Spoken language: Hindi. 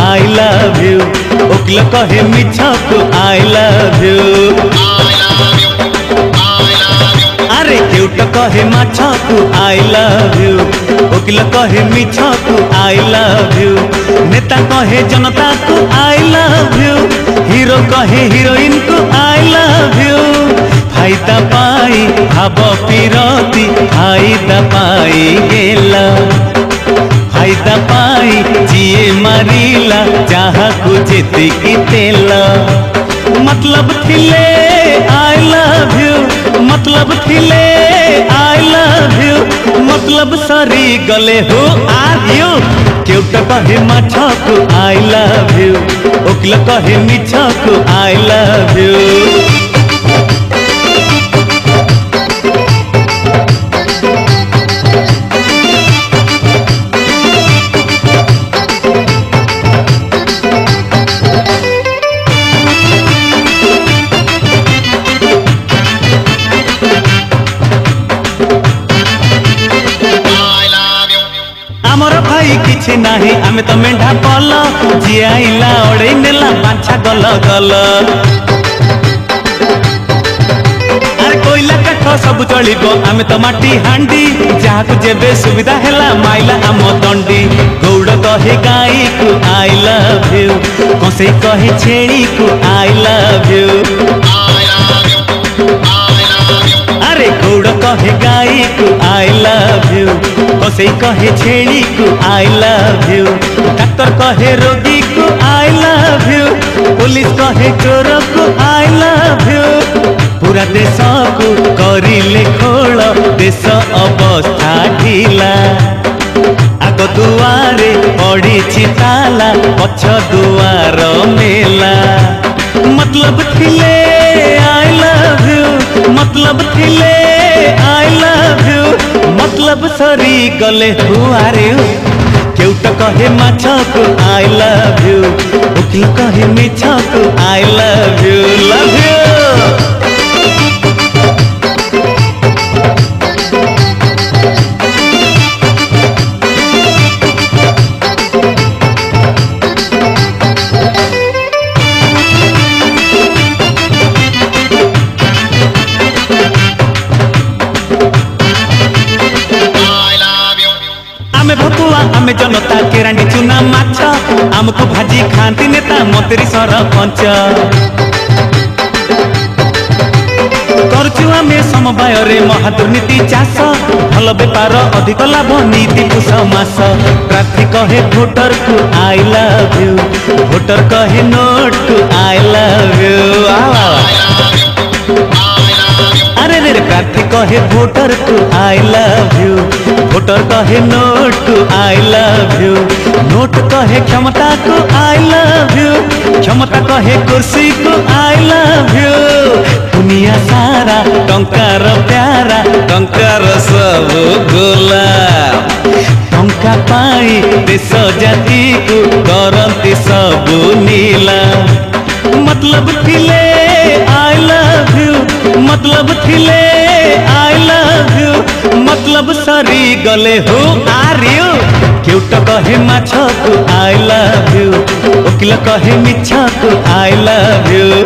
आई लव यू ओकिल कहे मिछ को आई लव यू अरे क्यूट कहे माछ को आई लव यू ओकिल कहे मिछ को आई लव यू नेता कहे जनता को आई लव यू हीरो कहे हीरोइन को आई लव यू फायदा पाई भाव पिरती फायदा पाई गेला फायदा पाई जिए मारिला जहाँ को जेतिकी तेला मतलब थिले आई लव यू मतलब थिले आई लव यू मतलब सरी गले हो आर यू क्यूट कहे माछ को आई लव यू ओकिल कहे मिछ को आई लव यू आमर भाई किछि नाही आमे तो मेंढा पल जियाइला ओडे नेला पांछा गल गल अरे कोइला काठ सब चलिबो आमे तो माटी हांडी जहा को जेबे सुविधा हेला माइला आम दंडी गौड़ कहे गाई को आई लव यू कसे कहे छेड़ी को आई लव यू अरे गौड़ कहे गाई को आई लव यू कसे कहे छेड़ी को आई लव यू डॉक्टर कहे रोगी को आई लव यू पुलिस कहे चोर को आई लव यू पूरा देश को करिले खोल देश अवस्था ढीला आग दुआरे पड़ी ताला पछ दुआर मेला मतलब थिले आई लव यू मतलब थिले आई लव यू मतलब सरी गले हुआरे क्यूट कहे माछ को आई लव यू ओकिल कहे मिछ को I love you love you आमे भकुआ आमे जनता केरांडी चुना माछ आमको भाजी खाती नेता मंत्री सरपंच करछु आमे समवाय रे महादुर्नीति चाष भल बेपार अधिक लाभ नीति कुश मास प्रार्थी कहे भोटर को आई लव यू भोटर कहे नोट को आई लव यू अरे रे प्रार्थी कहे भोटर को आई लव यू भोटर कहे नोट को आई लव यू नोट कहे क्षमता को आई लव यू क्षमता कहे कुर्सी को आई लव यू दुनिया सारा टंकार प्यारा टंकार सब गोलाम टंका पाई देश जाति को करती सब नीला मतलब थिले आई लव यू मतलब थिले आई लव यू मतलब सरी गले हो आर यू क्यूट कहे माछ को आई लव यू ओकिल कहे मिछ को आई लव यू